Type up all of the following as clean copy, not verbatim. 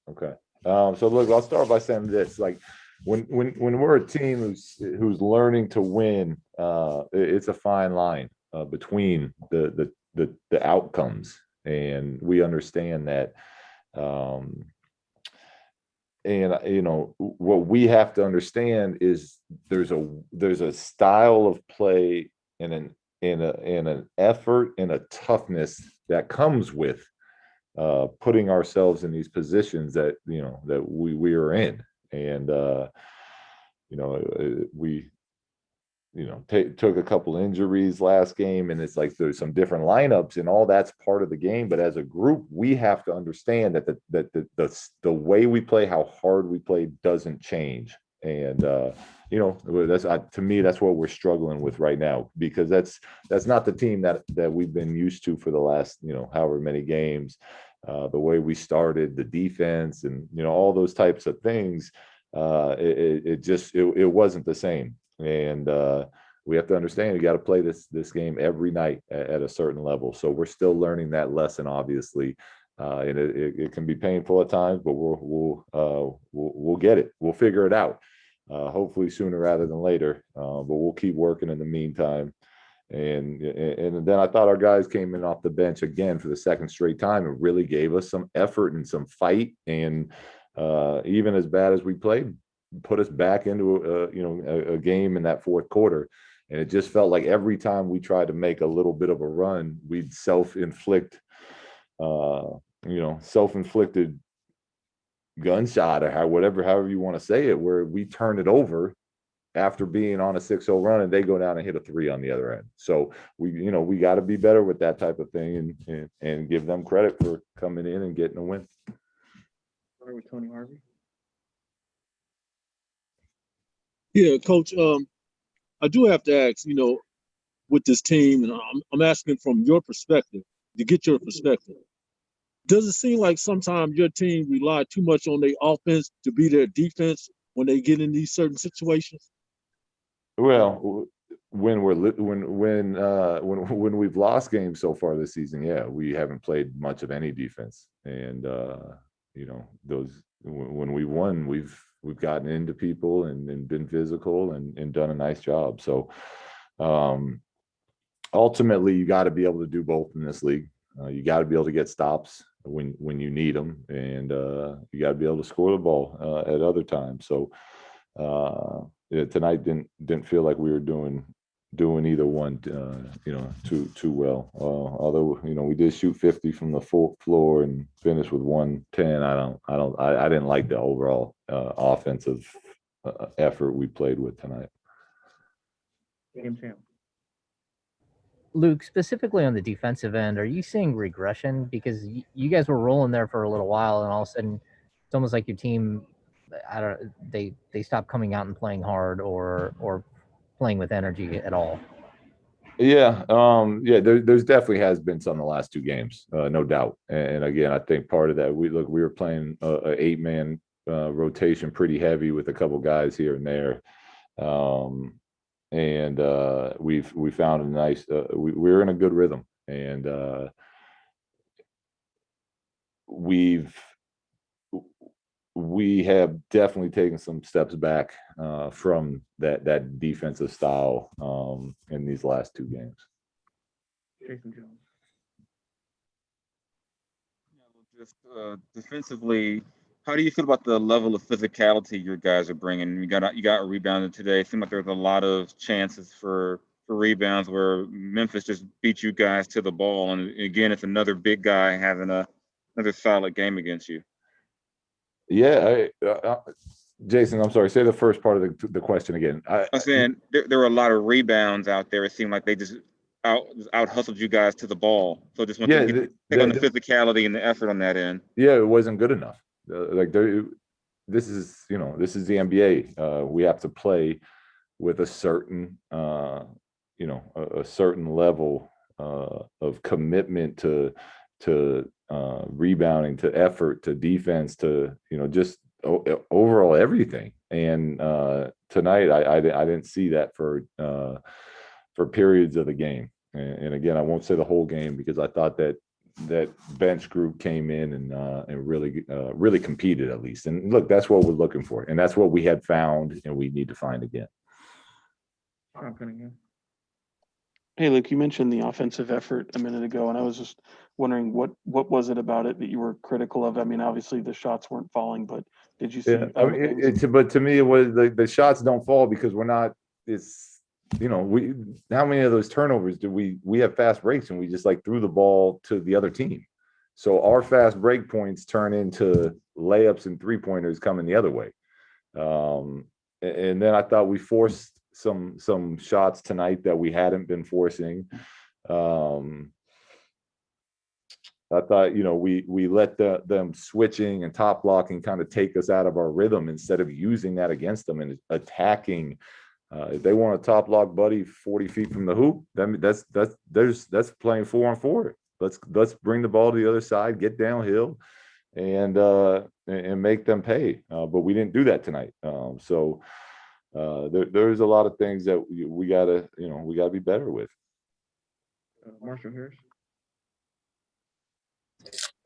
Okay. So look, I'll start by saying this: like, when we're a team who's learning to win, it's a fine line between the outcomes, and we understand that. Um, and what we have to understand is there's a style of play and an effort and a toughness that comes with putting ourselves in these positions that we are in. And we took a couple injuries last game, and it's like there's some different lineups, and all that's part of the game. But as a group, we have to understand that the way we play, how hard we play, doesn't change. And that's to me, that's what we're struggling with right now, because that's not the team that we've been used to for the last however many games. The way we started, the defense, and all those types of things, it wasn't the same. And we have to understand you got to play this game every night at a certain level. So we're still learning that lesson, obviously, and it can be painful at times, but we'll get it. We'll figure it out. Hopefully sooner rather than later. But we'll keep working in the meantime. And then I thought our guys came in off the bench again for the second straight time and really gave us some effort and some fight. And even as bad as we played, put us back into a game in that fourth quarter. And it just felt like every time we tried to make a little bit of a run, we'd self-inflicted gunshot, or however you want to say it, where we turn it over after being on a 6-0 run, and they go down and hit a three on the other end. So we got to be better with that type of thing, and give them credit for coming in and getting a win. With Tony Harvey. Yeah, Coach. I do have to ask, with this team, and I'm asking from your perspective, to get your perspective. Does it seem like sometimes your team rely too much on their offense to be their defense when they get in these certain situations? Well, when we've lost games so far this season, yeah, we haven't played much of any defense, and those when we won, we've gotten into people and been physical and done a nice job. So ultimately, you got to be able to do both in this league. You got to be able to get stops when you need them, and you got to be able to score the ball at other times. So tonight didn't feel like we were doing either one too well. Although we did shoot 50 from the full floor and finish with 110. I didn't like the overall offensive effort we played with tonight. Game champ. Luke, specifically on the defensive end, are you seeing regression? Because you guys were rolling there for a little while, and all of a sudden, it's almost like your team, they stopped coming out and playing hard or playing with energy at all. Yeah, there's definitely has been some in the last two games, no doubt. And again, I think part of that, we were playing a 8-man rotation pretty heavy with a couple guys here and there. And we found a nice we're in a good rhythm, and we have definitely taken some steps back from that defensive style in these last two games. Jason Jones. Just defensively, how do you feel about the level of physicality your guys are bringing? You got rebounded today. It seemed like there was a lot of chances for rebounds where Memphis just beat you guys to the ball. And again, it's another big guy having another solid game against you. Yeah, Jason, I'm sorry. Say the first part of the question again. I'm saying there were a lot of rebounds out there. It seemed like they just out hustled you guys to the ball. So just want to take on the physicality and the effort on that end. Yeah, it wasn't good enough. This is the NBA. We have to play with a certain a certain level of commitment to rebounding, to effort, to defense, to just overall everything. And tonight I didn't see that for periods of the game. And again, I won't say the whole game, because I thought that that bench group came in and really competed at least. And look, that's what we're looking for, and that's what we had found, and we need to find again. Sean Cunningham. Hey, Luke, you mentioned the offensive effort a minute ago, and I was just wondering what was it about it that you were critical of? I mean, obviously the shots weren't falling, but did you see? Yeah, I mean, but to me, it was the shots don't fall because we're not. It's how many of those turnovers do we have fast breaks and we just like threw the ball to the other team, so our fast break points turn into layups and 3-pointers coming the other way. And then I thought we forced some shots tonight that we hadn't been forcing. I thought, we let them switching and top blocking kind of take us out of our rhythm instead of using that against them and attacking. If they want a top block buddy 40 feet from the hoop, that's playing 4-on-4. Let's bring the ball to the other side, get downhill, and make them pay. But we didn't do that tonight. So there's a lot of things that we gotta be better with. Marshall Harris.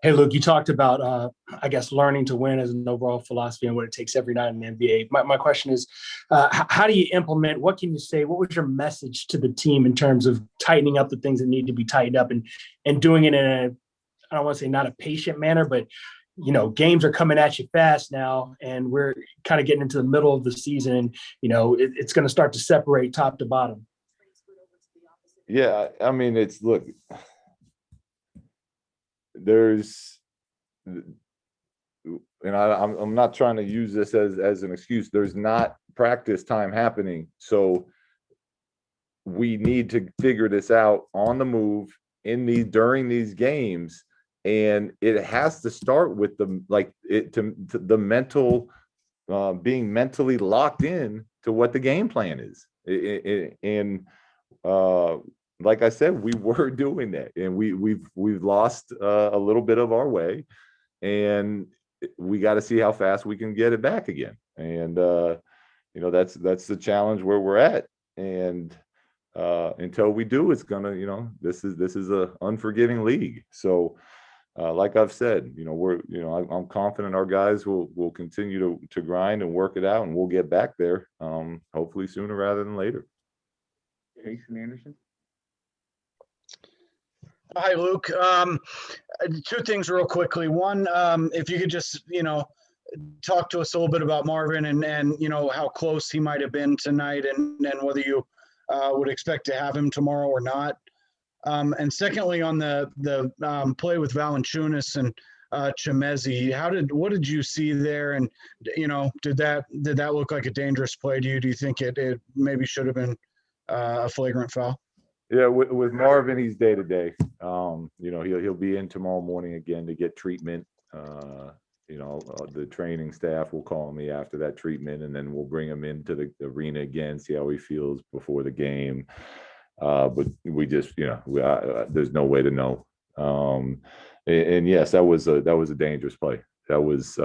Hey, Luke, you talked about, I guess, learning to win as an overall philosophy and what it takes every night in the NBA. My question is, how do you implement, what can you say, what was your message to the team in terms of tightening up the things that need to be tightened up and doing it in I don't want to say not a patient manner, but, games are coming at you fast now, and we're kind of getting into the middle of the season, and, it's going to start to separate top to bottom. Yeah, I mean, look, there's, and I'm not trying to use this as an excuse. There's not practice time happening, so we need to figure this out on the move during these games, and it has to start with the mental, being mentally locked in to what the game plan is, and like I said, we were doing that, and we've lost a little bit of our way, and we got to see how fast we can get it back again. And that's the challenge where we're at. And until we do, it's gonna, this is a unforgiving league. So like I've said, I'm confident our guys will continue to grind and work it out, and we'll get back there, hopefully sooner rather than later. Jason Anderson. Hi, Luke. Two things real quickly. One, if you could just, talk to us a little bit about Marvin and how close he might have been tonight, and whether you would expect to have him tomorrow or not. And secondly, on the play with Valanciunas and Chemezi, what did you see there? And did that look like a dangerous play to you? Do you think it maybe should have been a flagrant foul? Yeah, with Marvin, he's day to day. He'll be in tomorrow morning again to get treatment. The training staff will call me after that treatment, and then we'll bring him into the arena again, see how he feels before the game. But we just, there's no way to know. And yes, that was a dangerous play. That was,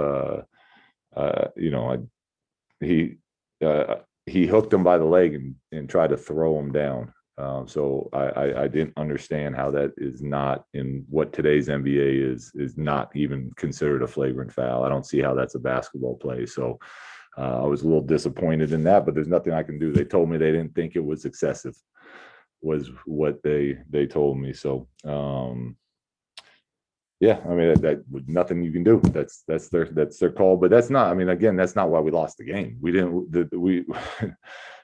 he hooked him by the leg and tried to throw him down. So I didn't understand how that is not, in what today's NBA is not even considered a flagrant foul. I don't see how that's a basketball play. So I was a little disappointed in that, but there's nothing I can do. They told me they didn't think it was excessive, was what they told me. So yeah, I mean, that nothing you can do. That's their call, but that's not, I mean, again, that's not why we lost the game.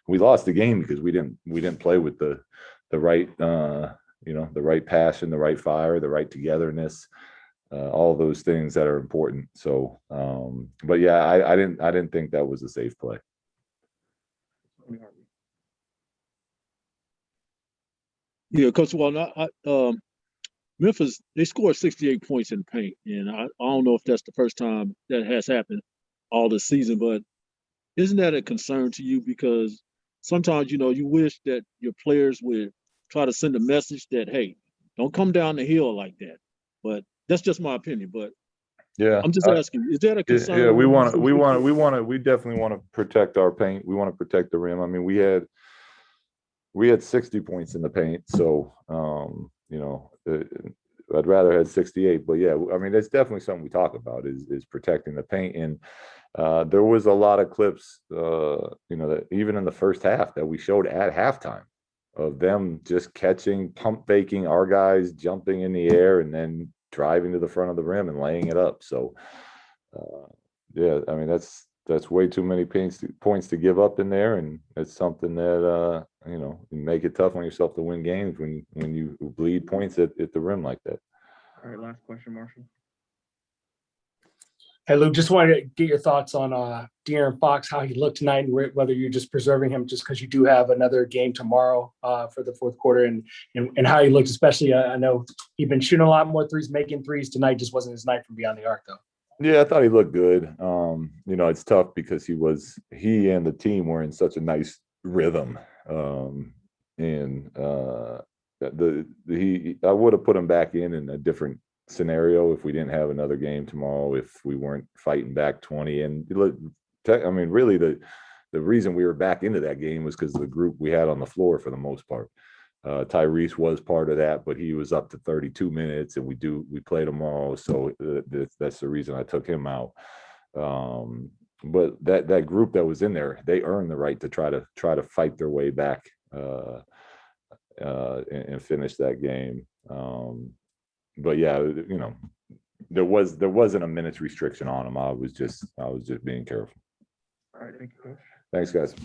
We lost the game because we didn't play with the right, the right passion, the right fire, the right togetherness, all those things that are important. So, but yeah, I didn't think that was a safe play. Yeah, Coach Walton, Memphis, they scored 68 points in the paint, and I don't know if that's the first time that has happened all this season, but isn't that a concern to you? Because sometimes, you wish that your players would try to send a message that, hey, don't come down the hill like that. But that's just my opinion. But yeah, I'm just asking, is that a concern? Yeah, we definitely want to protect our paint. We want to protect the rim. I mean, we had 60 points in the paint, so I'd rather have 68, but yeah, I mean, that's definitely something we talk about is protecting the paint. And there was a lot of clips, that even in the first half that we showed at halftime of them just catching, pump faking our guys, jumping in the air, and then driving to the front of the rim and laying it up. So, yeah, I mean, that's way too many points to give up in there, and it's something that you make it tough on yourself to win games when you bleed points at the rim like that. All right, last question, Marshall. Hey, Luke, just wanted to get your thoughts on De'Aaron Fox, how he looked tonight, and whether you're just preserving him just because you do have another game tomorrow for the fourth quarter, and how he looked, especially. I know he'd been shooting a lot more threes, making threes tonight. Just wasn't his night from beyond the arc, though. Yeah, I thought he looked good. It's tough because he and the team were in such a nice rhythm. I would have put him back in a different scenario if we didn't have another game tomorrow, if we weren't fighting back 20. And I mean, really the reason we were back into that game was because of the group we had on the floor for the most part. Tyrese was part of that, but he was up to 32 minutes, and we played them all, so that's the reason I took him out. But that group that was in there, they earned the right to try to fight their way back and finish that game. But yeah, there wasn't a minutes restriction on him. I was just being careful. All right, thank you, Coach. Thanks, guys.